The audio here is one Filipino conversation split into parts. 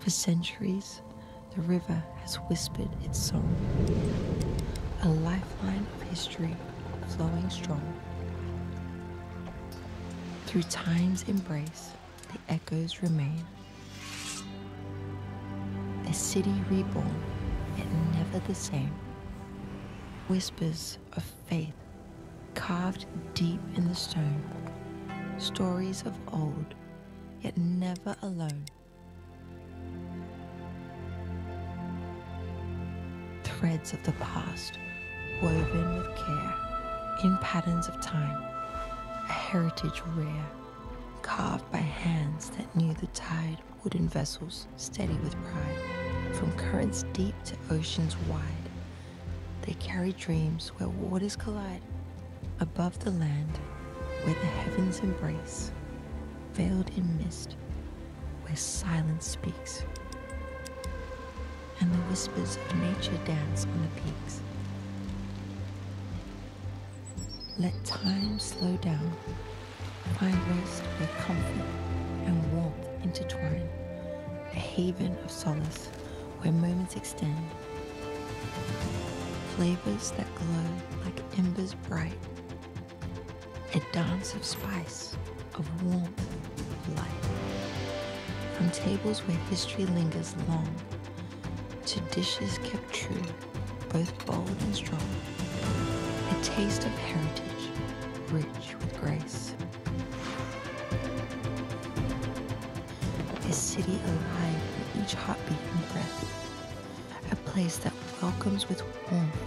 For centuries, the river has whispered its song, a lifeline of history flowing strong. Through time's embrace, the echoes remain. A city reborn, yet never the same. Whispers of faith carved deep in the stone. Stories of old, yet never alone. Threads of the past, woven with care, in patterns of time, a heritage rare, carved by hands that knew the tide, wooden vessels steady with pride. From currents deep to oceans wide, they carry dreams where waters collide. Above the land, where the heavens embrace, veiled in mist, where silence speaks, and the whispers of nature dance on the peaks. Let time slow down, find rest where comfort and warmth intertwine, a haven of solace where moments extend, flavors that glow like embers bright, a dance of spice, of warmth, of light. From tables where history lingers long, to dishes kept true, both bold and strong. A taste of heritage, rich with grace. A city alive in each heartbeat and breath. A place that welcomes with warmth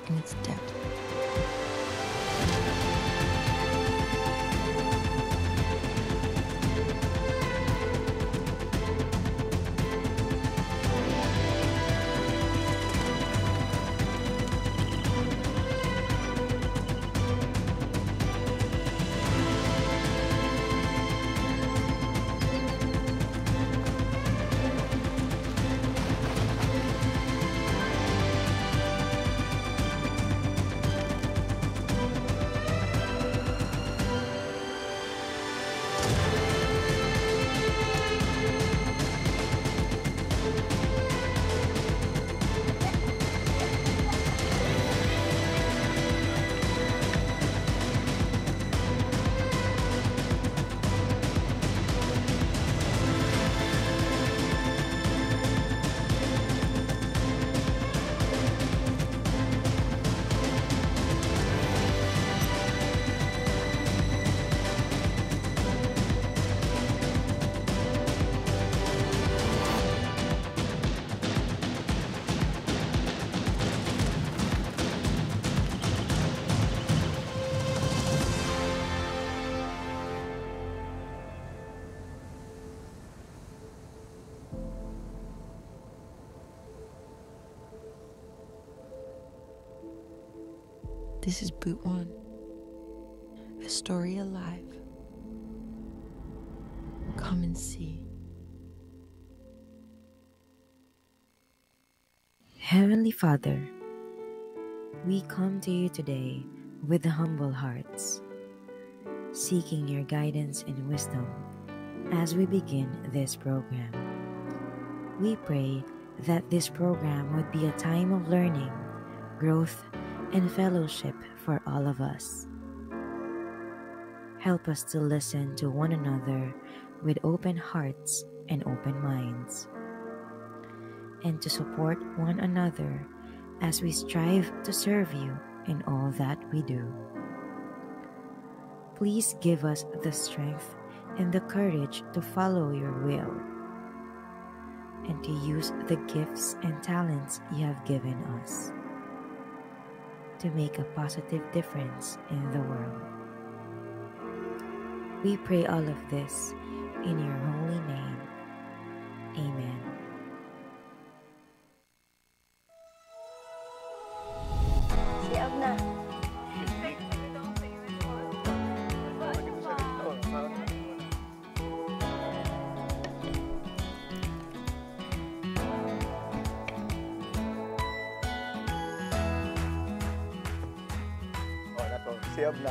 in its depth. This is Boot One, a story alive. Come and see. Heavenly Father, we come to you today with humble hearts, seeking your guidance and wisdom as we begin this program. We pray that this program would be a time of learning, growth, and fellowship for all of us. Help us to listen to one another with open hearts and open minds, and to support one another as we strive to serve you in all that we do. Please give us the strength and the courage to follow your will and to use the gifts and talents you have given us to make a positive difference in the world. We pray all of this in your holy name. Amen. Siap na. Siap na.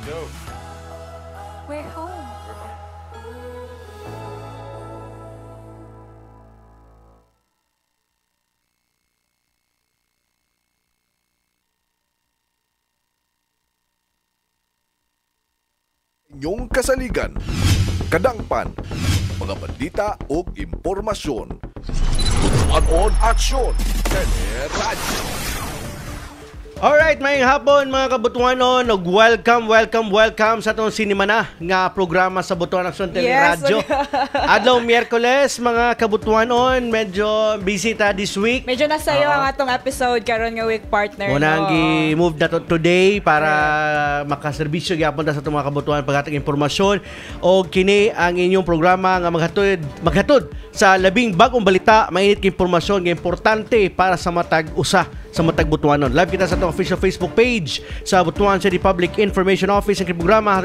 go. We're home. Inyong kasaligan, kadangpan, mga balita o impormasyon. Butuan aksyon, Teleradyo. Alright, mayang hapon mga kabutuanon, ug welcome sa itong sinimana nga programa sa Butuan Aksyon Teleradyo. Adlaw Miyerkules, mga kabutuanon, medyo busy ta this week. Medyo nasayo ang atong episode karon nga week partner. Muna ang gi-move na to today para makaserbisyo gyapon ta sa itong mga kabutuan paghatag impormasyon. O kini ang inyong programa nga maghatod sa labing bagong balita, mainit kay impormasyon nga importante para sa matag usa sa matag Butuanon. Live kita sa itong official Facebook page sa Butuan City Public Information Office. Ang programa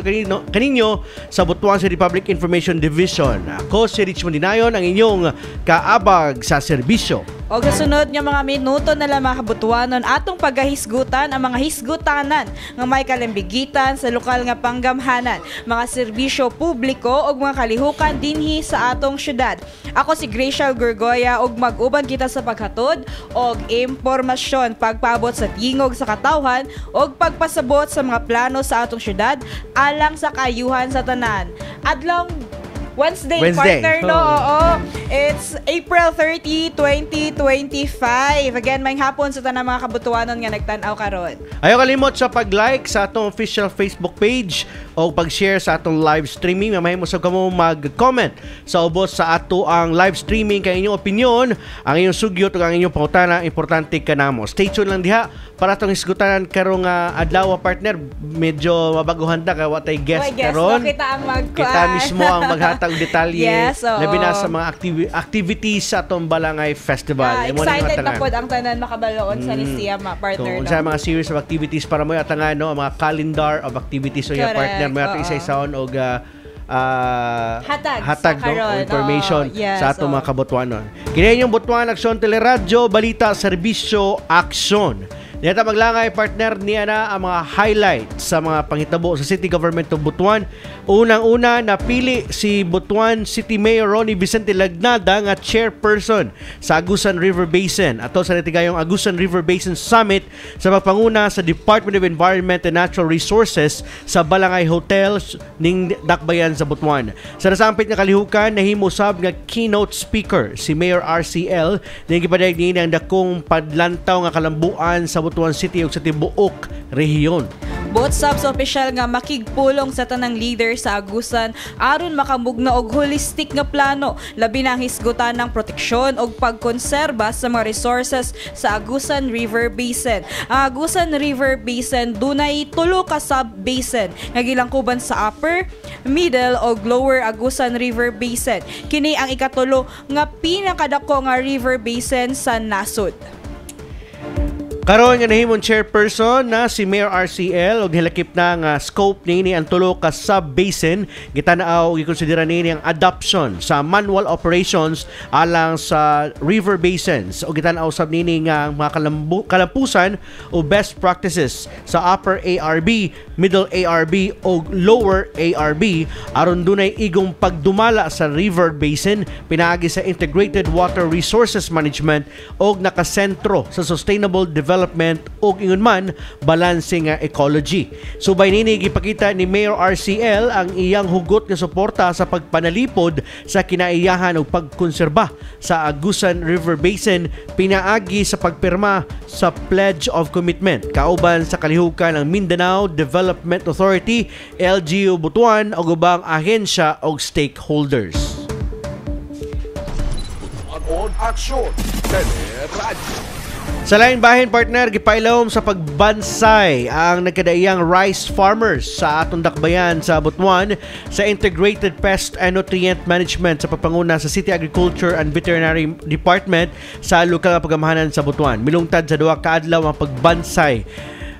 kaninyo sa Butuan City Public Information Division. Ako si Richmond Dinayon, ang inyong kaabag sa serbisyo. O kasunod nga mga minuto na lang mga kabutuanon atong paggahisgutan ang mga hisgutanan nga may kalambigitan sa lokal nga panggamhanan, mga serbisyo publiko o mga kalihukan dinhi sa atong syudad. Ako si Gracial Gorgoya ug mag-uban kita sa paghatod og impormasyon, pagpaabot sa tingog sa katawhan og pagpasabot sa mga plano sa atong syudad alang sa kaayuhan sa tanan. Adlaw Wednesday, partner, no? Oo. It's April 30, 2025. Again, may hapon sa tanang mga kabutuanon nga nagtanaw karon. Ayaw kalimot sa pag-like sa atong official Facebook page o pag-share sa atong live streaming. Mamay mo sa kamo mag-comment sa ubos sa ato ang live streaming kay inyong opinion, ang inyong sugyot o ang inyong pangutana, importante ka namo. Stay tuned lang diha para atong isgutanan karong adlaw, partner. Medyo mabaguhan ta kay watay guest karon. No, kita ang Kita mismo ang maghatag detalye, yes, labi na sa mga activities sa atong Balangay Festival. Excited na po ang tanan makabaloon sa Lyceum, partner. Sa mga series of activities para mo atangan, no, mga calendar of activities o yung partner mo ato isa-isaon og hatag no, information sa atong mga kabutuanon. Kini yung Butuan Aksyon Teleradyo, balita, serbisyo, aksyon. Niyata maglangay, partner, niya na ang mga highlights sa mga panghitabo sa City Government of Butuan. Unang-una, napili si Butuan City Mayor Ronnie Vicente Lagnada nga chairperson sa Agusan River Basin. Ato sa natigayong Agusan River Basin Summit sa pagpanguna sa Department of Environment and Natural Resources sa Balangay Hotel ning Dakbayan sa Butuan. Sa nasampit nga kalihukan, nahimo sab nga keynote speaker si Mayor RCL na gipadayag niya ang dakong padlantaw nga kalambuan sa Butuan City ug sa tibuok rehiyon. Both subs official nga makigpulong sa tanang leader sa Agusan aron makamugna og holistic nga plano labi na ang hisgutan ng proteksyon og pagkonserba sa mga resources sa Agusan River Basin. Ang Agusan River Basin dunay 3 ka sub-basin nga gilangkuban sa Upper, Middle ug Lower Agusan River Basin. Kini ang ikatulo nga pinakadako nga river basin sa nasod. Karon nga nahimong chairperson na si Mayor RCL og hilakip na nga scope niini ang tulo ka sub-basin, gitanaw og gikonsidera niini ang adoption sa manual operations alang sa river basins og gitanaw sab niini nga mga kalampusan o best practices sa Upper ARB, Middle ARB o Lower ARB aron dunay igong pagdumala sa river basin pinaagi sa Integrated Water Resources Management og nakasentro sa sustainable development o ingon man balancing ecology. Subay nini gipakita ni Mayor RCL ang iyang hugot nga suporta sa pagpanalipod sa kinaiyahan ug pagkonserba sa Agusan River Basin pinaagi sa pagpirma sa Pledge of Commitment kauban sa kalihukan ng Mindanao Development Authority, LGU Butuan ug ubang ahensya ug stakeholders. Butuan aksyon, Teleradyo. Sa lain bahin, partner, gipailom sa pagbansay ang nagkadaiyang rice farmers sa atong dakbayan sa Butuan sa Integrated Pest and Nutrient Management sa pagpanguna sa City Agriculture and Veterinary Department sa lokal nga pagamahanan sa Butuan. Milungtad sa 2 ka adlaw ang pagbansay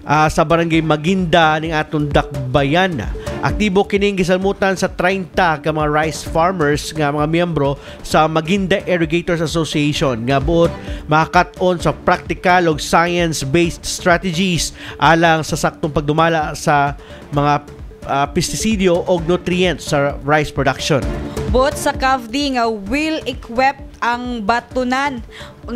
sa barangay Maginda ning atong dakbayan. Aktibo kining gisalmutan sa 30 ka mga rice farmers nga mga miyembro sa Maginda Irrigators Association nga buot makakat-on sa practical ug science-based strategies alang sa saktong pagdumala sa mga pestisidyo o nutrients sa rice production. Bot sa CAFD nga will equip ang batunan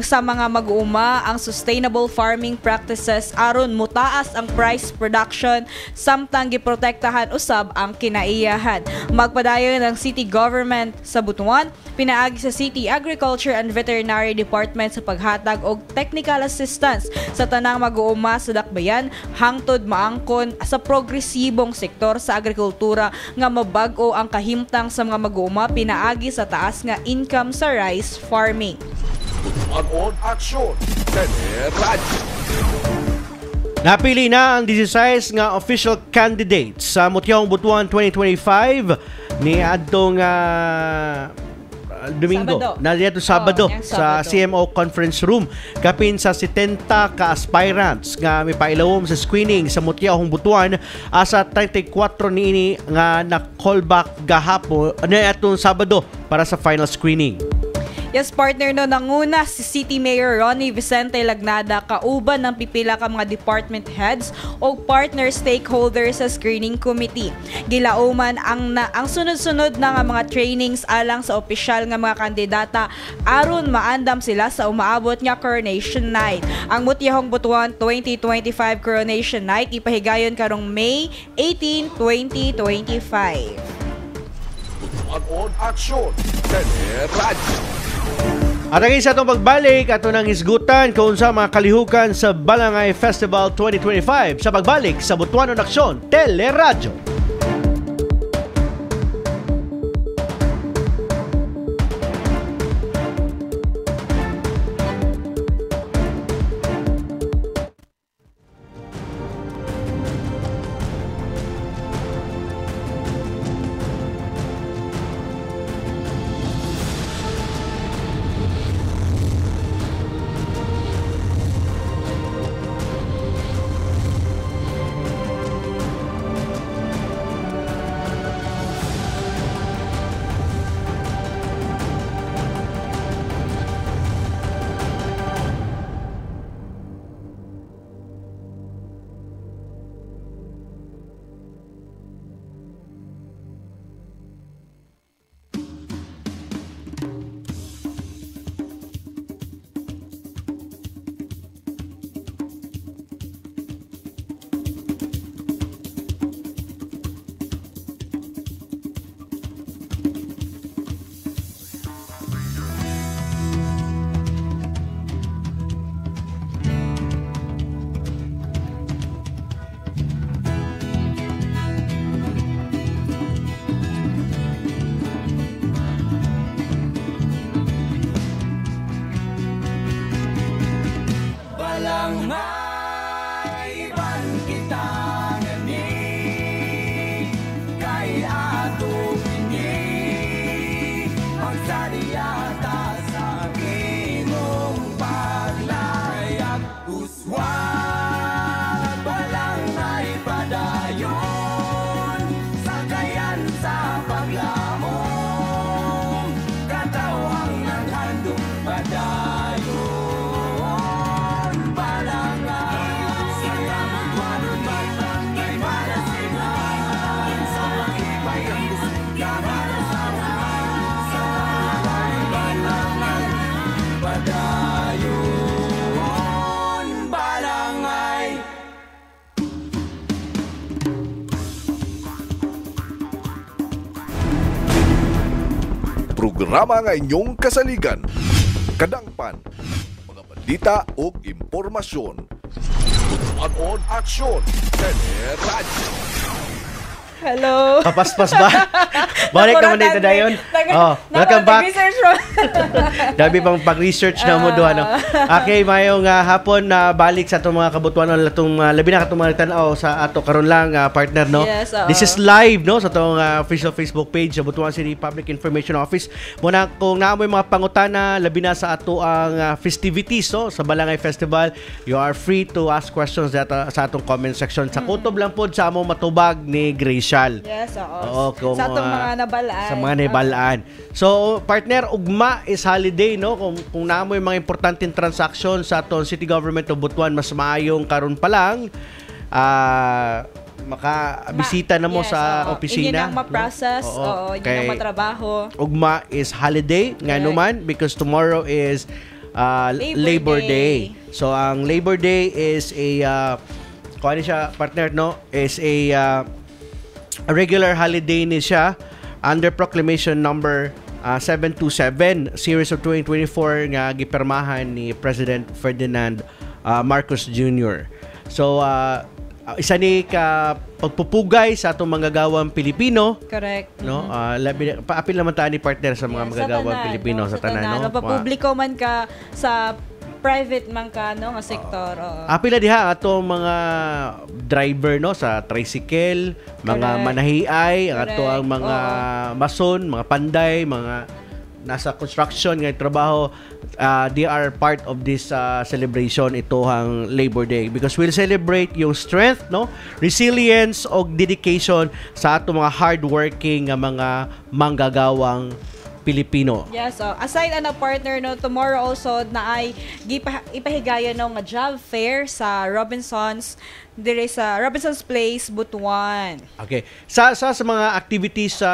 sa mga mag-uuma ang sustainable farming practices aron mutaas ang price production samtang giprotektahan usab ang kinaiyahan. Magpadayon ng city government sa Butuan pinaagi sa City Agriculture and Veterinary Department sa paghatag og technical assistance sa tanang mag-uuma sa dakbayan hangtod maangkon sa progresibong sektor sa agrikultura nga mabag-o ang kahimtang sa mga mag-uuma pinaagi sa taas nga income sa rice farming. Butuan Aksyon, Teleradyo. Napili na ang 16 nga official candidates sa Mutyong Butuan 2025 ni adtong Domingo. Sabado sa CMO Conference Room. Kapin sa 70 ka aspirants nga may pailawom sa screening sa Mutyong Butuan asa 34 niini nga na-callback gahapon na atong Sabado para sa final screening. Yes, partner no, nanguna si City Mayor Ronnie Vicente Lagnada kauban ng pipila ka mga department heads o partner stakeholders sa screening committee. Gilauman ang sunod-sunod na nga mga trainings alang sa opisyal nga mga kandidata aron maandam sila sa umaabot nga Coronation Night. Ang Mutyong Butuan 2025 Coronation Night ipahigayon karong May 18, 2025. Butuan Aksyon, Teleradyo. At ang isa itong pagbalik ato ng hisgutan kung sa mga kalihukan sa Balangay Festival 2025 sa pagbalik sa Butuanon Aksyon, Teleradyo. Programa nga inyong kasaligan. Kadangpan, mga balita o impormasyon. Butuan Aksyon, Teleradyo. Hello. Kapaspas ba? Balik naman dito dayon. Welcome back. Dabi pang pag-research na mo doon. Okay, mayong hapon na balik sa itong mga kabutuan itong labi na katong mga tanaw sa ato karon lang partner, no? Yes, This is live, no, sa itong official Facebook page sa Butuan City Public Information Office. Muna kung naamoy mga pangutana labi na sa ato ang festivities, no, sa Balangay Festival, you are free to ask questions sa atong comment section. Sa kutob lang po sa among matubag ni Grace. Yes, oo. Sa atong mga nabalaan. Sa mga nabalaan. So, partner, ugma is holiday, no? Kung naamo yung mga importanteng transaction sa atong City Government of Butuan, mas maayong karon pa lang. makabisita na mo sa opisina. Hindi nang ma-process, hindi nang matrabaho. Ugma is holiday nga naman because tomorrow is Labor Day. So ang Labor Day is a kung ano siya partner no, is a regular holiday ni siya under proclamation number 727 series of 2024 nga gipermahan ni President Ferdinand Marcos Jr. So isa ni ka pagpupugay sa atong manggagawang Pilipino. Correct. No? Paapil naman tayo ni partner sa mga manggagawang Pilipino sa tanan, no? Papubliko man ka sa private man ka no nga sektor. Apila diha atong mga driver no sa tricycle, mga manahiay, ato ang mga mason, mga panday, mga nasa construction nga trabaho, they are part of this celebration itohang Labor Day because we'll celebrate yung strength, no, resilience o dedication sa ato mga hardworking nga mga manggagawang Pilipino. Yes, aside partner no, tomorrow also na ay ipahigayon no nga job fair sa Robinson's dire sa Robinson's Place, Butuan. Okay. Sa mga activities sa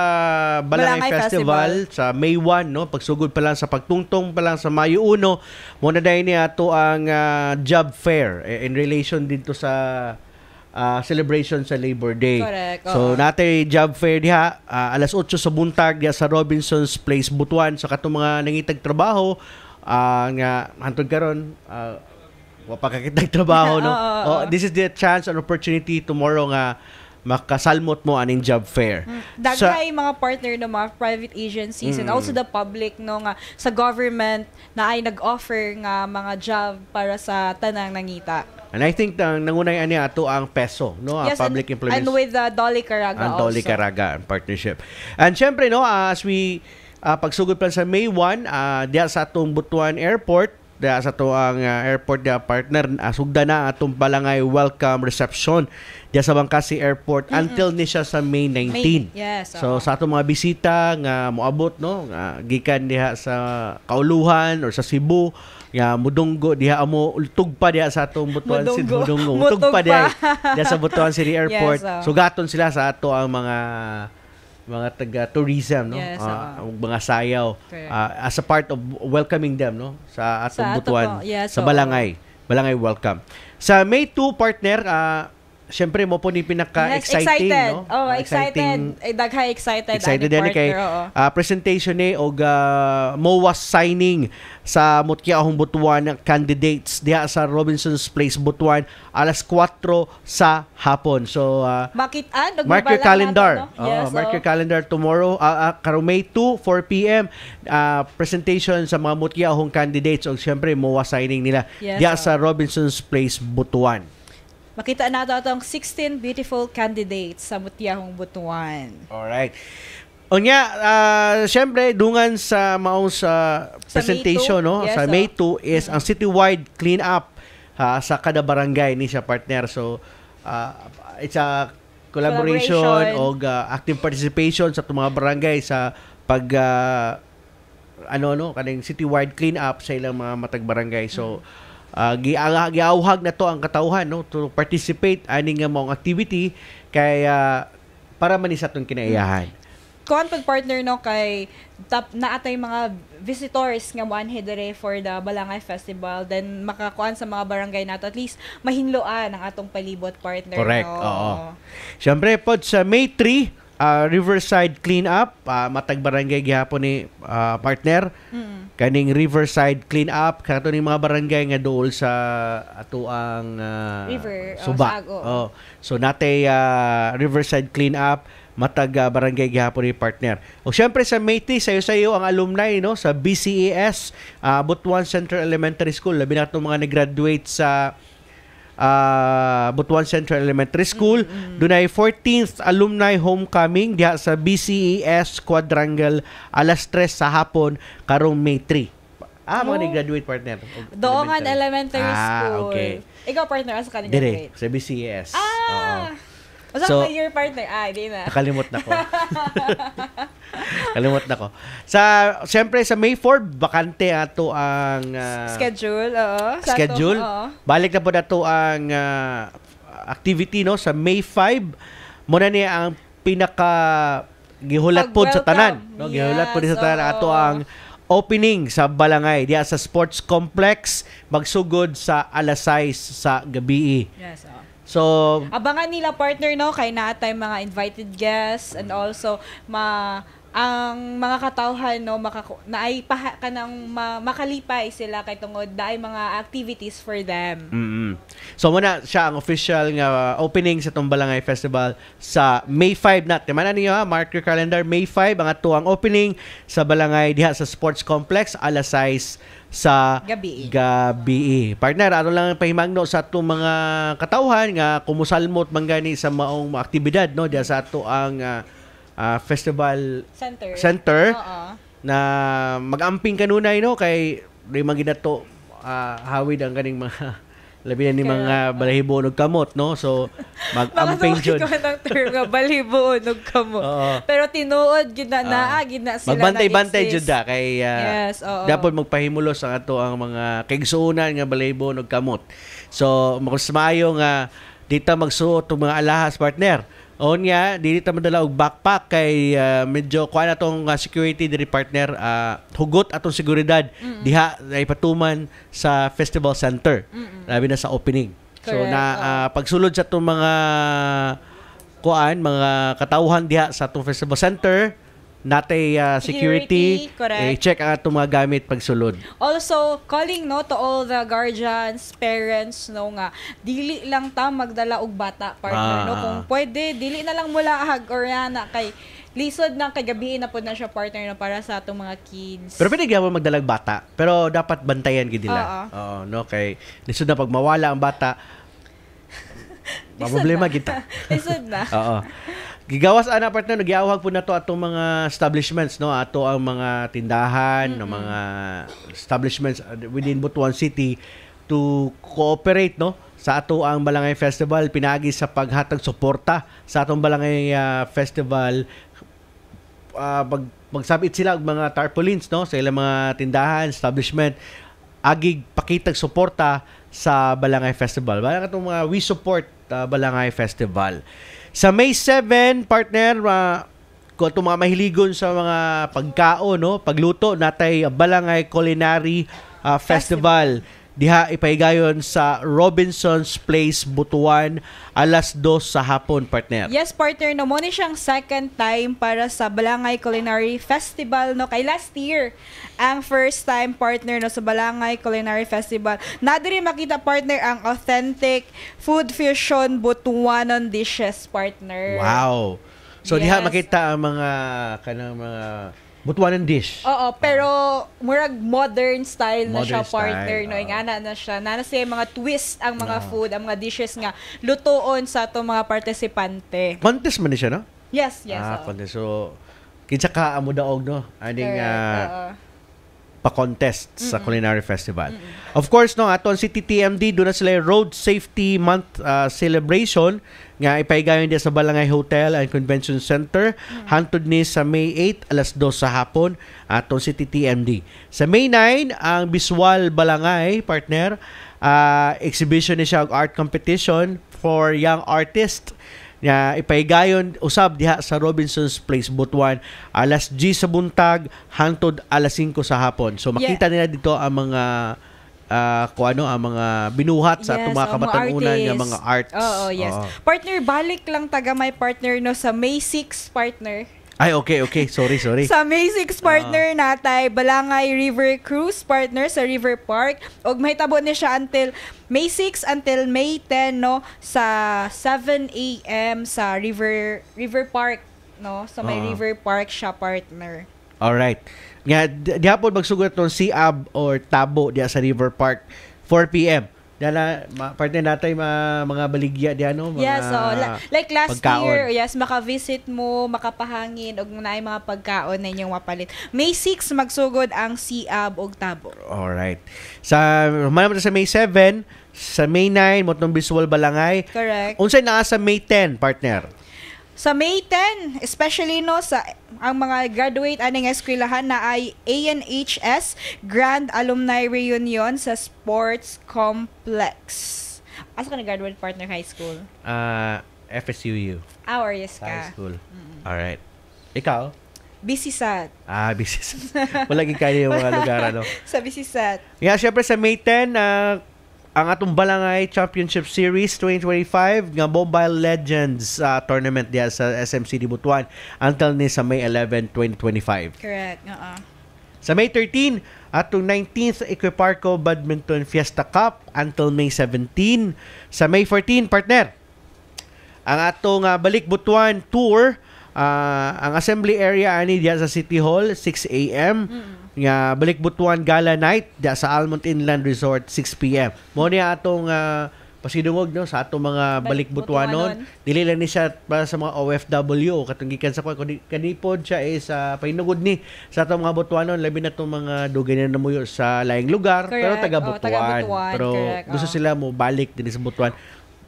Balangay Festival sa May 1 no, pagsugod pa lang sa pagtungtong pa lang sa Mayo 1, mo na dahil niya ato ang job fair in relation dito sa celebration sa Labor Day. Correct. So natay job fair diha alas 8 sa buntag diha sa Robinson's Place, Butuan. So katong mga nangitag trabaho nga hantod karon wapakakitag trabaho no. This is the chance and opportunity tomorrow nga makasalmot mo aning job fair. Daghay mga partner no, mga private agencies and also the public no nga sa government na ay nag-offer nga mga job para sa tanang nangita. And I think nangunay ani ato ang PESO no, yes, public employees. And with Dolly Caraga also. Dolly Caraga partnership. And syempre no, as we pagsugod pa sa May 1 diya sa atong Butuan Airport, diya sa to ang airport diya partner, sugda na atong Balangay welcome reception diya sa Bangkasi Airport until ni siya sa May 19. Yes, so sa atong mga bisita nga moabot no, gikan diha sa Kauluhan or sa Cebu, nga mudunggo diha amo tugpa diha sa atong Butuan City, mudunggo tugpa diha sa Butuan City Airport. Yes, sugaton sila sa ato ang mga taga-tourism, no? Yes, mga sayaw as a part of welcoming them, no? Sa atong Butuan, sa Balangay welcome. Sa May 2 partner, syempre mo po ni pinaka-exciting, no? Excited. Daghay excited din kay presentation ni og MOA signing sa Mutkiahong Butuan candidates diha sa Robinson's Place, Butuan alas 4 sa hapon. So mark your calendar. Natin, no? Yes, mark your calendar tomorrow, karong May 2 4 PM presentation sa mga Mutkiahong candidates og syempre MOA signing nila diha sa Robinson's Place, Butuan. Makita nato atong 16 beautiful candidates sa Mutkiahong Butuan. Alright. Onya, syempre dungan sa maong sa presentation no, yes, sa May 2 is ang citywide clean up sa kada barangay ni siya partner. So it's a collaboration o active participation sa mga barangay sa pag kaning citywide clean up sa ilang mga matag barangay. So giauhag na to ang katawhan no to participate ani nga mong activity kay para man sa atong kinaiyahan. Kuan partner no kay na atay mga visitors nga moanhi dire for the Balangay Festival, then makakuan sa mga barangay nato at least mahinloan ang atong palibot partner. Correct. No? Oo. Syempre pod sa May 3 Riverside clean up, matag barangay gihapon ni partner. Kaning Riverside clean up kato ni mga barangay nga dool sa ato ang River Suba. So natay Riverside clean up matag barangay gihapon ni partner. O syempre sa May 3 sayo-sayo ang alumni no sa BCES Butuan Central Elementary School, labi na mga nag-graduate sa Butuan Central Elementary School. Dunay 14th alumni homecoming diha sa BCES Quadrangle alas 3 sa hapon karong May 3. Mga nag-graduate partner. Doongan Elementary School. Okay. Ikaw partner asa ka nag-graduate? Dire sa BCES. So, your partner? Di na. Nakalimot na ko. Siyempre, sa May 4, bakante ato ang schedule. Schedule. Balik na po na to ang activity no sa May 5 mo na niya ang pinaka gihulat pod sa tanan no gihulat pod sa tanan ato ang opening sa Balangay diya sa sports complex magsugod sa alas 6 sa gabi. Yes, So, abangan nila partner no kay naatay mga invited guests and also ang mga katawhan no naay kanang makalipay sila kay tungod daay mga activities for them. So muna siya ang official nga opening sa tong Balangay Festival sa May 5 na. Timanan niyo ha, mark your calendar, May 5 ang ato ang opening sa Balangay diha sa Sports Complex alas 6 sa gabi. Partner, ano lang pahimangno sa atong mga katawhan nga kumusalmot manggani sa maong aktibidad no diha sa ato ang festival center na mag-amping kanunay no kay rimang ginato hawid ang kaning mga labi na ni mga balahibo og kamot no so mag-amping jud ang term nga balahibo og kamot pero tinuod gid na sila magbantay-bantay jud da kay dapat magpahimulos ang ato ang mga kaigsuonan nga balahibo og kamot so mas maayo nga dita magsuot og mga alahas partner. Onya, dili ta madala og backpack kay medyo kuan atong security diri partner hugot atong seguridad diha na ipatuman sa festival center. Labi na sa opening. Correct. So pagsulod sa atong mga mga katawhan diha sa atong festival center natay security check ang atong mga gamit pagsulod. Also calling no to all the guardians, parents no nga dili lang ta magdala og bata partner no kung pwede dili na lang mula or ana kay lisod na kay gabi na pud na siya partner no para sa atong mga kids. Pero pwede gyapon magdalag bata pero dapat bantayan gid nila. No kay lisod na pag mawala ang bata problema kita. Lisod na. Gigawas ana partner nagyawhag po nato atong mga establishments no ato ang mga tindahan ng mga establishments within Butuan City to cooperate no sa ato ang Balangay Festival pinagi sa paghatag suporta sa atong Balangay Festival magsabit sila og mga tarpaulins no sa ilang mga tindahan establishment agig pakitag suporta sa Balangay Festival. Bala katong mga we support Balangay Festival. Sa May 7, partner, kung itong mga mahiligon sa mga pagkaon, no, pagluto, natay Balangay Culinary Festival. Diha ipahigayon sa Robinson's Place, Butuan, alas 2 sa hapon, partner. Yes, partner. No, mo ni siyang second time para sa Balangay Culinary Festival. No, kay last year, ang first time, partner, no, sa Balangay Culinary Festival. Nadiri makita, partner, ang authentic food fusion Butuanon dishes, partner. Wow! So, diha makita ang mga Butuanon dish. Pero murag modern style na siya partner no ingana na siya. Nana siya mga twist ang mga food, ang mga dishes nga lutoon sa ato mga partisipante. Contest man ni siya no? Yes. Contest. So kinsa ka amo daog no? Aning pa-contest sa Culinary Festival. Of course no aton City TMD do na sila Road Safety Month celebration nga ipahigayon dia sa Balangay Hotel and Convention Center hangtod ni sa May 8 alas 2 sa hapon aton City TMD. Sa May 9 ang Visual Balangay partner exhibition ni siya og art competition for young artists nga ipahigayon usab diha sa Robinson's Place Butuan alas 10 sa buntag hangtod alas 5 sa hapon. So makita nila dito ang mga ang mga binuhat sa atong mga kabatanunan nga mga arts. Yes. Partner, balik lang taga my partner no sa May 6 partner. Ay, okay. Sorry. Sa May 6 partner natay Balangay River Cruise partner sa River Park. Og mahitabo ni siya until May 6 until May 10 no sa 7 AM sa River Park no. Sa may River Park siya partner. Alright. Nga dihapon magsugod ton Siab or Tabo diya sa River Park 4 PM. Dala partner natay mga baligya diyan no mga yes, so like last pagkaon. year, yes, maka-visit mo, makapahangin og naay mga pagkaon na inyong mapalit. May 6 magsugod ang Siab og Tabo. Alright. Sa May 7, sa May 9 motong Visual Balangay. Correct. Unsay naa sa May 10 partner? Sa May 10, especially no sa ang mga graduate aning eskwelahan na ay ANHS Grand Alumni Reunion sa Sports Complex. Asa ka nag-graduate partner high school? FSUU. Hours ka. High school. Alright. Ikaw? Bisisat. Busy. Malagi kayo yung mga lugar, ano? Sa Bisisat. Yeah, syempre sa May 10, ang atong Balangay Championship Series 2025 nga Mobile Legends tournament diya sa SMCD Butuan until ni sa May 11, 2025. Correct. Sa May 13, atong 19th Equiparco Badminton Fiesta Cup until May 17. Sa May 14, partner, ang atong Balik Butuan Tour, ang assembly area ani diya sa City Hall 6 a.m. Nga Balik Butuan Gala Night diya sa Almond Inland Resort 6 p.m. Mo ni atong pasidungog no sa atong mga Balik Butuanon. Dili lang ni siya para sa mga OFW katong gikan sa kanipod siya is painugod ni sa atong mga Butuanon labi na tong mga dugay na namuyo sa laing lugar. Correct. Pero taga Butuan. Pero Correct. gusto sila mo balik din sa Butuan.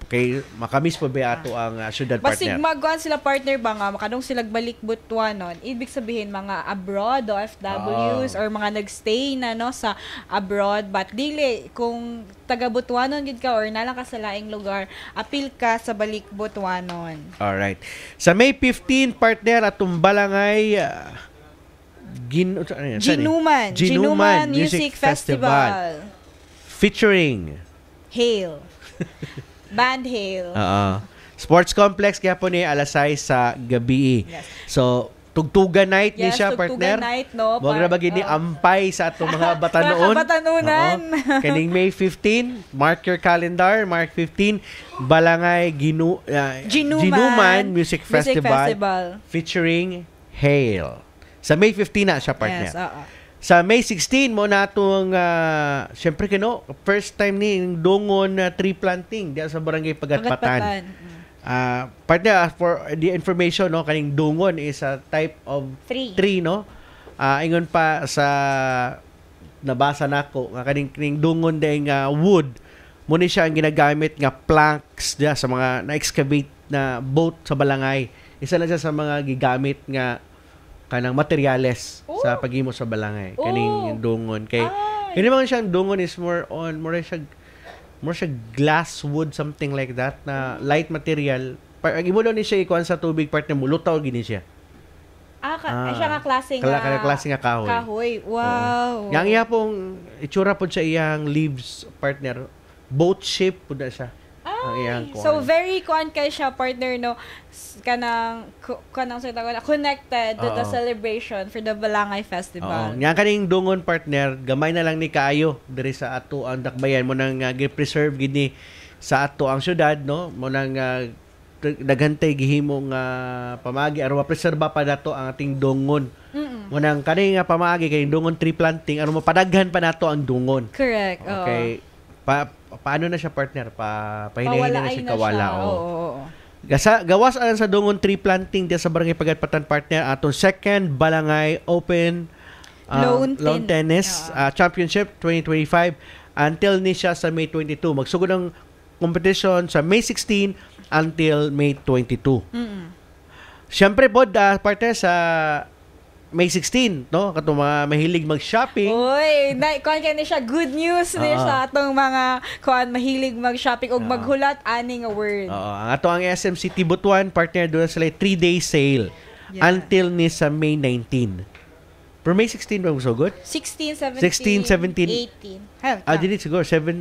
Kay makamis pa ba ato ang syudad Basig partner. magkuhan sila partner ba nga makadong sila balik Butuanon, ibig sabihin mga abroad OFWs or mga nagstay na no sa abroad but dili kung taga Butuanon gid ka or nalang ka sa laing lugar, apil ka sa Balik Butuanon. Alright. Sa May 15 partner atong Balangay Ginuman Music Festival featuring Hail. Band Hail. Sports Complex kaya po ni alas 6 sa gabi. Yes. So tugtugan night ni siya Tugtugan partner. night, no? Wag na ba gini ampay sa atong mga batanon. Batanunan. Kaning May 15, mark your calendar, Mark 15, Balangay Ginuman Music Festival featuring Hail. Sa May 15 na siya partner. Yes, Sa May 16 mo na itong, syempre first time ni dungon tree planting diya sa Barangay Pagatpatan. Partner, for the information, no, kaning dungon is a type of tree, no? Ingon pa sa nabasa nako nga kaning dungon dahil wood, muna siya ang ginagamit nga planks diya sa mga na-excavate na boat sa Balangay. Isa na siya sa mga gigamit nga kanang materyales sa paghimo sa Balangay kaning dungon kay hindi man siyang dungon is more siya glass wood something like that na light material ang imo ni siya ikuan sa tubig partner mo lutaw gini siya siya nga klaseng nga kahoy. Wow. Yang iya pong itsura pod sa iyang leaves partner boat shape pud na siya. So very kuan kay siya partner no kanang sa tawag connected to the celebration for the Balangay Festival. Nga kaning dungon partner gamay na lang ni kaayo diri sa ato ang dakbayan mo nang gi-preserve gini sa ato ang syudad no mo nang daghantay gihimong pamagi aron ma-preserba pa nato ang ating dungon. Mo nang kaning pamagi kay dungon tree planting aron mapadaghan pa nato ang dungon. Correct. Okay. Paano na siya partner? Pahinahin na siya kawala. Gawas alang sa dungon tree planting diya sa Barangay Pagatpatan partner atong second Balangay Open Lawn Tennis Championship 2025 until ni siya sa May 22. Magsugod ang competition sa May 16 until May 22. Siyempre po partner sa May 16, no? Katong mga mahilig mag-shopping. Uy, kuan kay ni siya good news ni sa atong mga kuan mahilig mag-shopping ug maghulat ani nga word. Ang ato ang SMCT Butuan partner doon sila 3-day sale until ni sa May 19. Pero May 16 ba so good? 16, 17, 18. Dili siguro 3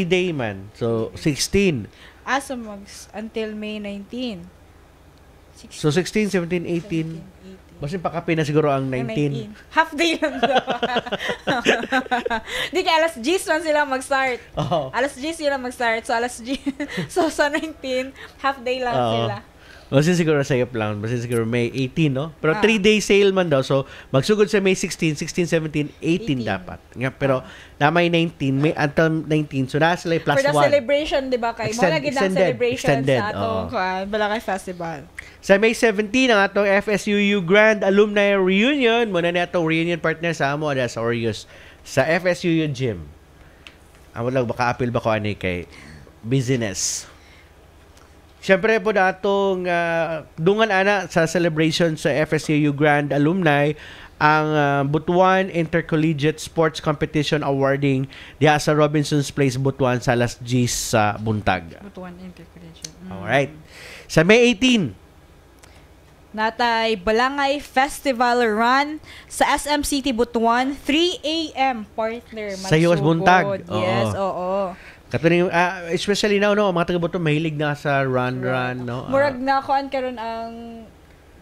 day man. So 16. Asa until May 19. So 16, 17, 18. Basin pa kape na siguro ang 19. Half day lang daw. Di kaya alas 10 man sila mag-start. Alas 10 sila mag-start. So alas 10. So sa 19, half day lang sila. Basin siguro sa lang. Basin siguro May 18, no? Pero 3-day sale man daw. So magsugod sa May 16, 16, 17, 18 dapat. Pero na may 19, may until 19. So na sila plus 1. For the celebration, di ba? Kay mo lagi ng celebration sa atong Balangay Festival. Sa May 17, ang atong FSUU Grand Alumni Reunion. Muna na itong reunion partner sa amo sa Orius. Sa FSUU Gym. Amo lang, baka appeal ba ko ani kay business. Siyempre po datong dungan ana sa celebration sa FSCU Grand Alumni ang Butuan Intercollegiate Sports Competition Awarding diha sa Robinson's Place, Butuan sa alas 10 sa buntag. Butuan Intercollegiate. Alright. Sa May 18, natay Balangay Festival Run sa SM City, Butuan, 3 a.m. partner. Sa US buntag. Yes, oo. Katuning, especially now, no, mga taga-Butuan mahilig na sa run, no? Murag na kuan karon ang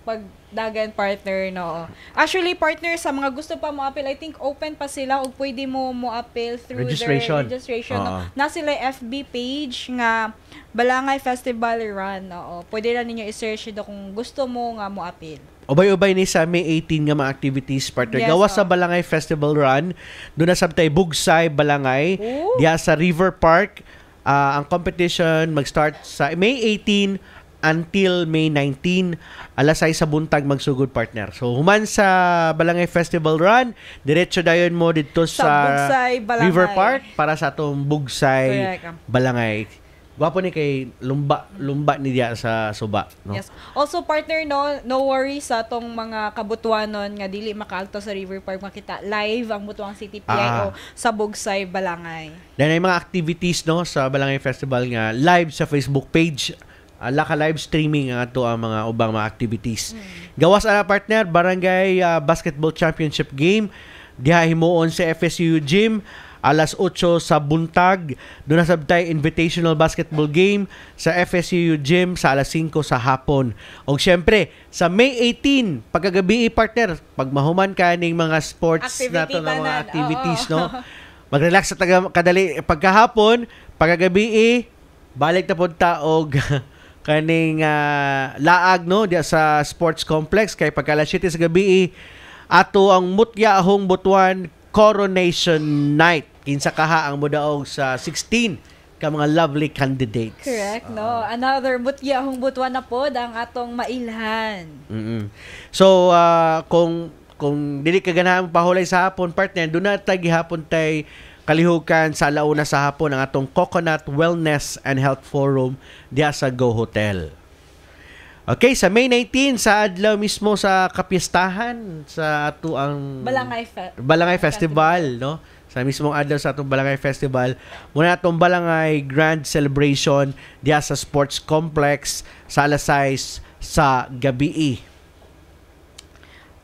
pagdagan partner, no. Actually, partner, sa mga gusto pa mo appeal, I think open pa sila o pwede mo appeal through registration. their registration. No? Na sila FB page nga Balangay Festival Run, no. Pwede na ninyo i-search ito kung gusto mo nga mo appeal. Ubay-ubay ni sa May 18 nga mga activities, partner. Yes, Gawas sa Balangay Festival Run, doon na sabtay Bugsay, Balangay, diya sa River Park. Ang competition mag-start sa May 18 until May 19, alas 6 sa buntag magsugod, partner. So, human sa Balangay Festival Run, diretso dayon mo dito sa Bugsay, Balangay. River Park para sa atong Bugsay, Correct. Balangay. Gwapo ni kay lumba ni diya sa suba, no? Yes. Also, partner, no worries sa atong mga kabutuanon nga dili makaagto sa River Park, makita live ang Butuan City PIO sa Bugsay, Balangay. Then ay mga activities, no, sa Balangay Festival nga live sa Facebook page. Laka live streaming ang ato ang mga ubang mga activities. Gawas ana, partner, Barangay Basketball Championship Game diha himuon sa FSU Gym alas 8 sa buntag. Doon na sabtay invitational basketball game sa FSU Gym sa alas 5 sa hapon. O syempre, sa May 18, pagkagabi, partner, pag mahuman ka ning mga sports nato nga mga activities, no? Mag-relax sa kadali pagkahapon, pagkagabi, balik na punta og kaning laag, no, diya sa sports complex kay pagka alas 7 sa gabi ato ang Mutyahong Butuan Coronation Night. Kinsa kaha ang mudaog sa 16 ka mga lovely candidates. Correct, no? Another Mutyahong Butuan na pod ang atong mailhan. So, kung dili ka ganahan pahulay sa hapon, partner, doon na tayo gihapon tay kalihukan sa alauna sa hapon ang atong Coconut Wellness and Health Forum diya sa Go Hotel. Okay, sa May 19 sa adlaw mismo sa kapistahan sa ato ang Balangay Festival, no? Sa mismong adlaw sa atong Balangay Festival, muna atong Balangay Grand Celebration diya sa Sports Complex sa alas 6 sa gabi.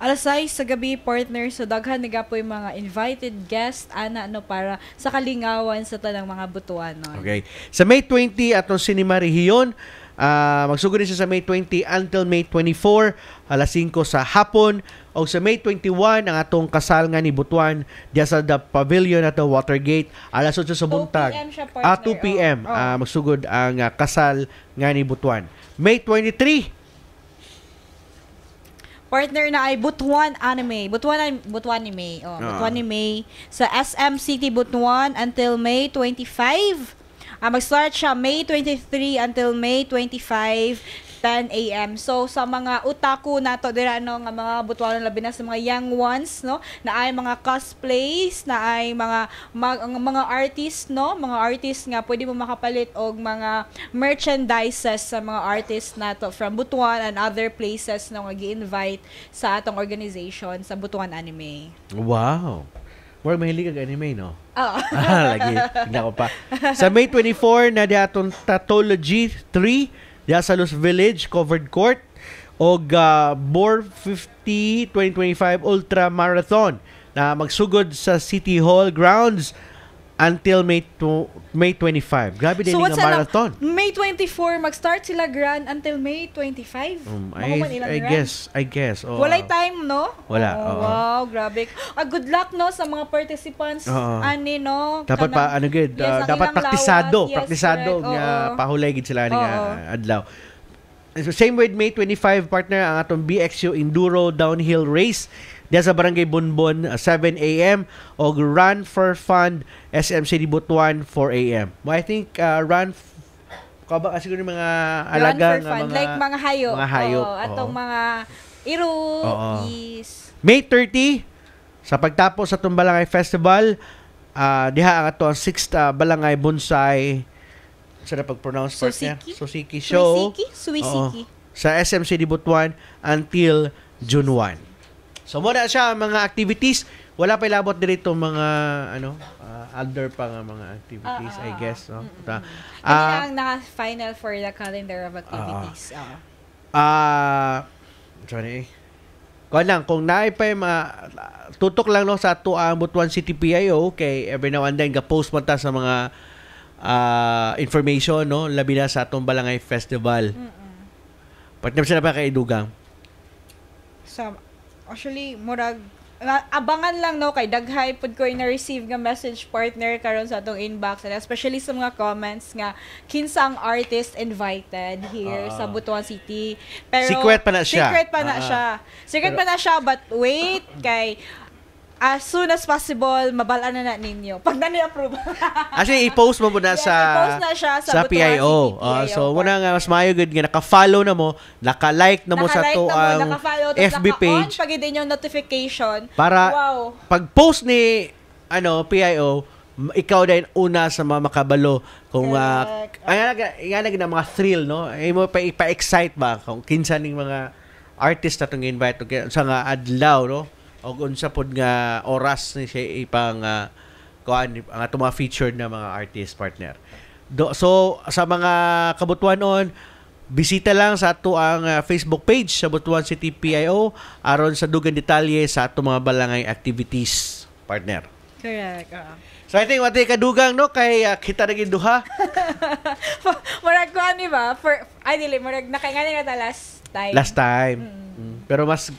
Alas 6 sa gabi, partner, so daghan ni gapoy mga invited guest ana para sa kalingawan sa tanang mga butuan. Okay. Sa May 20 atong Cinema Rehiyon, magsugod din siya sa May 20 until May 24 alas 5 sa hapon. O sa May 21 ang atong kasal nga ni Butuan diya sa The Pavilion at the Watergate alas 8 sa buntag. 2 p.m. siya, partner. 2 p.m. Magsugod ang kasal nga ni Butuan. May 23 partner na ay Butuan Anime. Butuan ni May. Butuan ni May sa SM City Butuan until May 25. Mag-start siya May 23 until May 25, 10 a.m. So, sa mga otaku nato dira nga mga Butuan, labi na sa mga young ones, no, na ay mga cosplays, na ay mga artists, no, mga artists nga pwede mo makapalit og mga merchandises sa mga artists nato from Butuan and other places no, nga gi-invite sa atong organization sa Butuan Anime. Wow. More mahilig ang anime, no? Oo. Lagi. Tignan ko pa. Sa May 24 na di atong Tattology 3 diya sa Luz Village Covered Court o Bor 50 2025 Ultra Marathon na magsugod sa City Hall grounds until May 25. Grabe din nga marathon. May 24 mag-start sila grand until May 25. I guess. Walay time, no? Wala. Wow, grabe. Good luck, no, sa mga participants. Ani, no? Dapat pa ano gid, dapat praktisado, nga correct. pahulay gid sila ni adlaw. Same with May 25, partner, ang atong BXU Enduro Downhill Race diya sa Barangay Bonbon 7 a.m. o Run for Fund SMCD Butuan 4 a.m. I think run kasi siguro mga alagang mga like mga hayop. Mga hayop. Atong mga iro. Yes. May 30 sa pagtapos sa Balangay Festival, diha ang ato ang 6th Balangay Bonsai sa pag-pronounce partner. Susiki? Susiki show. Suisiki? Oo, sa SMCD Butuan until June 1. So muna siya ang mga activities. Wala pa ilabot dito mga other pa nga mga activities, I guess, no. Ano ang naka-final for the calendar of activities? Sorry. Kung naipay tutok lang no sa ato ang Butuan City PIO kay every now and then ga-post man ta sa mga information, no, labi na sa atong Balangay Festival. Partner sila pa kay Dugang. So, actually, murag abangan lang no kay daghay pud ko na-receive nga message partner karon sa atong inbox, and especially sa mga comments nga kinsa ang artist invited here sa Butuan City. Pero secret pa na siya. Secret pa na siya, but wait kay as soon as possible mabalaan na ninyo pag na-approve. Actually, i-post mo muna i-post na siya sa Butuan PIO. So, muna nga, mas mayo good nga, naka-follow na mo, naka-like na mo sa to ang FB page. Pag din yung notification. Para, pag-post ni PIO, ikaw din una sa mga makabalo. Kung, nga na mga thrill, no? Ay mo pa-excite ba? Kung kinsa ning mga artist na itong invite, sa nga adlaw, no? O unsa pod nga oras ni siya ipang ang ato mga featured na mga artist partner. So sa mga kabutuanon, bisita lang sa ato ang Facebook page sa Butuan City PIO aron sa dugang detalye sa ato mga balangay activities partner. Correct. So I think wati kadugang no kay kita naging duha. Murag ko ani ba? Murag nakaingani na ta last time. Pero mas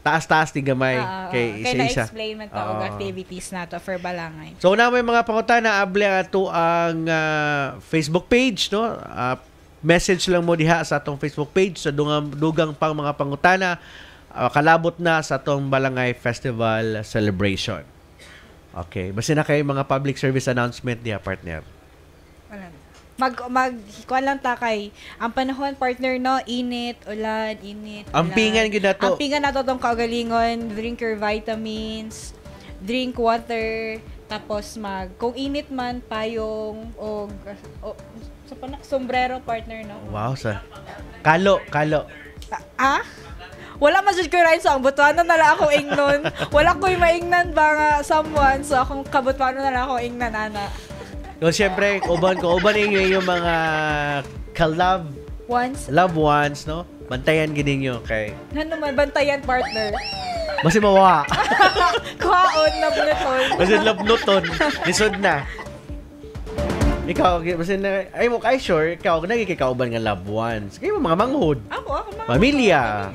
taas-taas ni gamay kay isa-isa. Na-explain man ta og activities nato for Balangay. So na may mga pangutana able ato ang Facebook page, no? Message lang mo diha sa atong Facebook page sa dugang pang mga pangutana kalabot na sa atong Balangay Festival celebration. Okay, basta na kay mga public service announcement diha partner. Wala. Kuan lang ta kay ang panahon partner no, init, ulan. Ampingan gyud nato. Ampingan nato tong kaugalingon, drink your vitamins, drink water, tapos kung init man payong og sa sombrero partner no. Wow, sa kalo. Wala man jud ko rin sa ang Butuanon na lang ako ingnon. Wala ko'y maingnan ba nga someone, so akong kabutuanon na lang ako ingnan ana. So, siyempre, uban yung mga loved ones, no? Bantayan gini nyo kay... Ano man, bantayan partner? Basi mawa. Kuhaon na bunuton. Basi labnuton. Lisod na. Ikaw, basi na... Ay mo, kay sure, ikaw, nagkikauban nga loved ones. Kayo mga manghod. Ako, mga pamilya.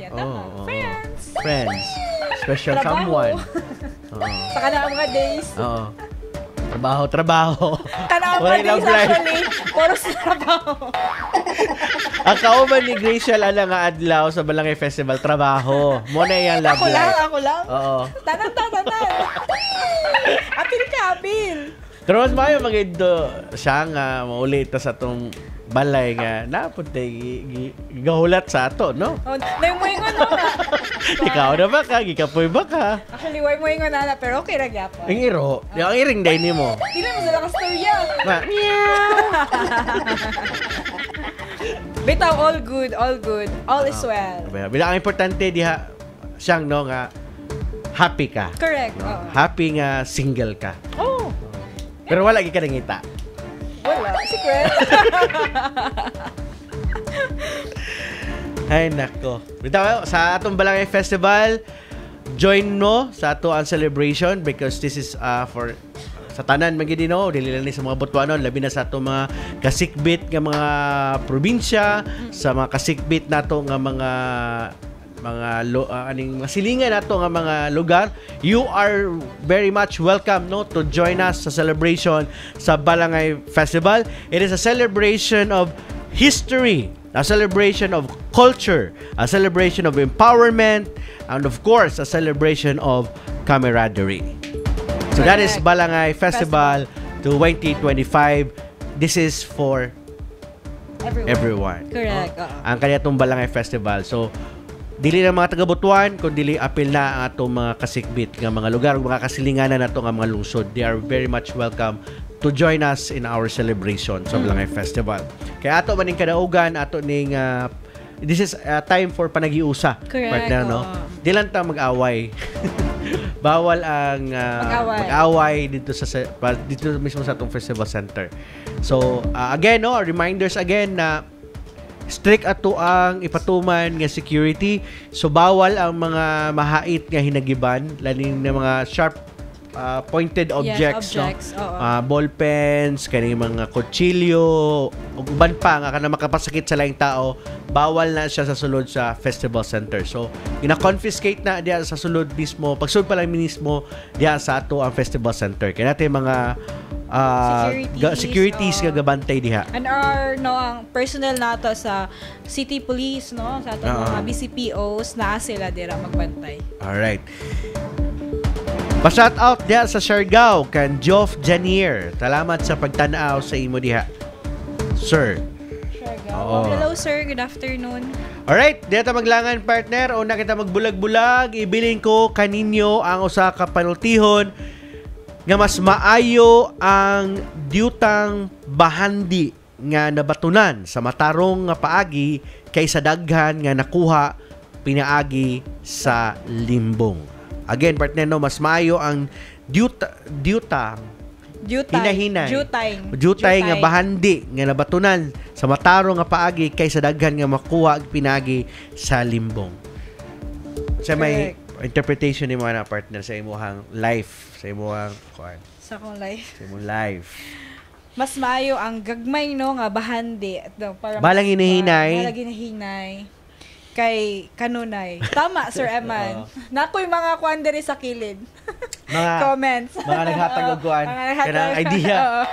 Friends. Special someone. Sa kanang mga days. Trabaho. Kanang mga days actually. Puro sa trabaho. Ang kauban ni Gracial ala nga adlaw sa Balangay Festival, trabaho. Mo na yung love life. Ako lang. Oo. Tanan. Apil. Pero mas mayo magido siya nga maulit sa atong balay nga napuntay gigahulat sa ato, no? Naymoingon mo nga. Ikaw na ba ka? Gikapoy ba ka? Actually, waymoingon na pero okay ra gyapon. Ang iro, yung iring day nimo. Dili mo sila ka storya. Bitaw, all good. All is well. Bila ang importante diha siyang no nga happy ka. Correct. No? Happy nga single ka. Oh. Pero wala gyud ka nangita. Wala, secret. Ay nako. Bitaw sa atong Balangay Festival, join mo sa ato ang celebration because this is for sa tanan magidi no, dili lang ni sa mga Butuanon, labi na sa ato mga kasikbit nga mga probinsya, sa mga kasikbit nato nga mga silingan nato nga mga lugar. You are very much welcome no to join us sa celebration sa Balangay Festival. It is a celebration of history, a celebration of culture, a celebration of empowerment, and of course, a celebration of camaraderie. So that is Balangay Festival 2025. This is for everyone. Correct. Ang kanyatong Balangay Festival. So, dili na mga taga-Butuan, kung dili apil na ang atong mga kasikbit nga mga lugar, mga kasilinganan nato nga mga lungsod. They are very much welcome to join us in our celebration sa Balangay Festival. Kaya ato man ning kadaugan, ato ning this is time for panagiusa. Correct. Partner, no? Di lang ta mag-away. Bawal ang mag-away dito mismo sa atong festival center. So, again, no, reminders again na strict ato ang ipatuman nga security. So, bawal ang mga mahait nga hinagiban, laling na mga sharp pointed objects, ball pens, kani mga kutsilyo, ug uban pa nga kana makapasakit sa laing tao, bawal na siya sa sulod sa festival center. So ina-confiscate na diya sa sulod mismo, pagsud pa lang mismo diya sa ato ang festival center. Kaya natin mga securities nga gabantay diha. And our ang personnel nato sa city police, no, sa ato mga BCPOs na sila dira magbantay. All right. Pa-shout out diha sa Siargao kan Geoff Janier. Salamat sa pagtanaw sa imo diha, sir. Siargao. Hello sir, good afternoon. Alright, diha ta maglangan partner. Una kita magbulag-bulag, ibilin ko kaninyo ang usa ka panultihon nga mas maayo ang diutang bahandi nga nabatunan sa matarong nga paagi kaysa daghan nga nakuha pinaagi sa limbong. Again, partner, no, mas maayo ang jutay nga bahandi nga nabatunan sa mataro nga paagi kaysa daghan nga makuha ag pinagi sa limbong. Sa may interpretation ni mga partner sa imuhang life, sa imuhang sa akong life. Sa imong life. Mas maayo ang gagmay no nga bahandi para balang hinahinay. Kay kanunay. Tama, Sir Eman. Nakoy mga kuan diri sa kilid. Mga comments. Mga naghatag og kuan. Kanang idea.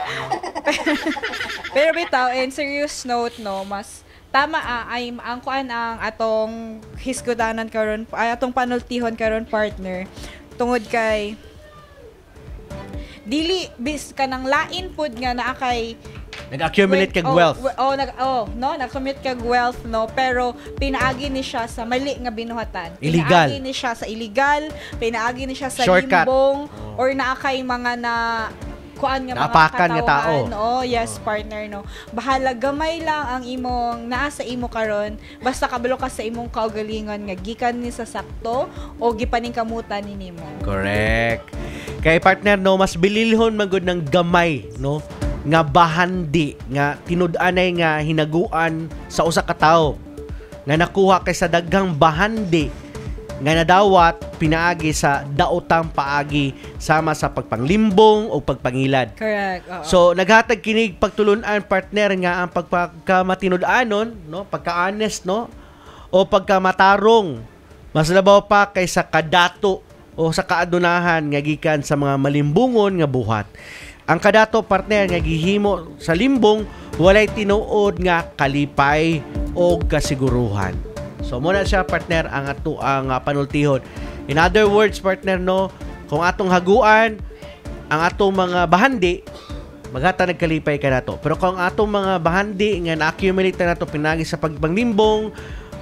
Pero bitaw, in serious note, no, mas tama ay ang kuan ang atong hisgudanan karon, ay atong panultihon karon partner. Tungod kay dili bis kanang lain pud nga naa kay nag-accumulate kag wealth. Nag-accumulate kag wealth, no, pero pinaagi ni siya sa mali nga binuhatan. Illegal. Pinaagi ni siya sa illegal, pinaagi ni siya sa shortcut. Limbong, or naa kay mga na kuan nga mga naapakan nga tao. Yes, partner, no. Bahala gamay lang ang imong naa sa imo karon, basta kabalo ka sa imong kaugalingon nga gikan ni sa sakto o gipaning kamutan ni nimo. Correct. Kay partner, no, mas bililhon man gud ng gamay, no, nga bahandi nga tinud-anay nga hinaguan sa usa ka tawo nga nakuha kay sa daghang bahandi nga nadawat pinaagi sa daotang paagi sama sa pagpanglimbong o pagpangilad. Correct. So naghatag kinig pagtulunan partner nga ang pagkamatinud-anon, no, pagka-honest, no, o pagkamatarong mas labaw pa kaysa kadato o sa kaadunahan nga gikan sa mga malimbungon nga buhat. Ang kadato partner nga gihimo sa limbong walay tinuod nga kalipay o kasiguruhan. So muna siya partner ang ato ang panultihon. In other words partner, no, kung atong haguan ang atong mga bahandi, maghata nagkalipay ka nato. Pero kung atong mga bahandi nga na-accumulate na nato pinagi sa pagpanglimbong,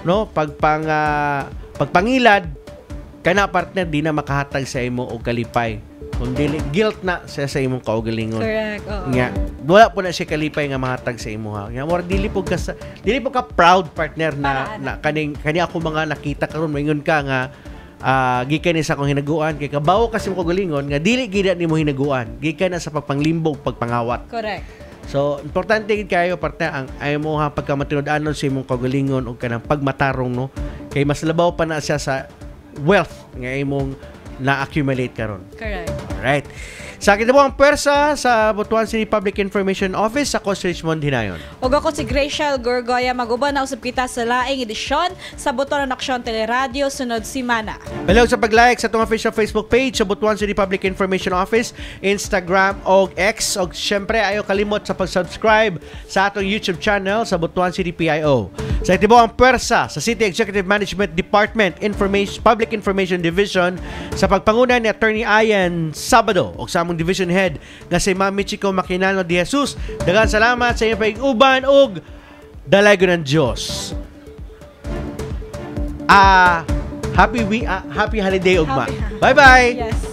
no, pagpangilad, kana partner di na makahatag sa imo og kalipay. Kundi guilt na sa imong kaugalingon. Correct. Nga wala po na siya kalipay nga mahatag sa imo ha. Nga more dili po ka proud partner na kani ako mga nakita karon moingon ka nga gikan ni sa akong hinaguan kay kabaw kasi mo kaugalingon nga dili gid nimo hinaguan. Gikan na sa pagpanglimbog, pagpangawat. Correct. So importante gid kayo partner ang imo ha pagkamatinud-anon sa imong kaugalingon ug kanang pagmatarong, no. Kay mas labaw pa na siya sa wealth nga imong na-accumulate karon. Correct. Alright. Sa akin po ang pwersa sa Butuan City Public Information Office. Ako si Richmond Hinayon. Ug ako si Graciel Gorgoya. Maguban na usab kita sa laing edisyon sa Butuan ng Aksyon Teleradio sunod simana. Hello sa pag-like sa itong official Facebook page sa Butuan City Public Information Office, Instagram o X. O syempre ayaw kalimot sa pag-subscribe sa atong YouTube channel sa Butuan City PIO. Sa ito po ang pwersa sa City Executive Management Department Public Information Division sa pagpanguna ni Attorney Ian Sabado o sa among Division Head nga si Mami Chico Maquinano de Jesus. Daghang salamat sa inyong pag-uban ug dalaygo ng Diyos. Happy holiday ugma. Bye-bye. Yes.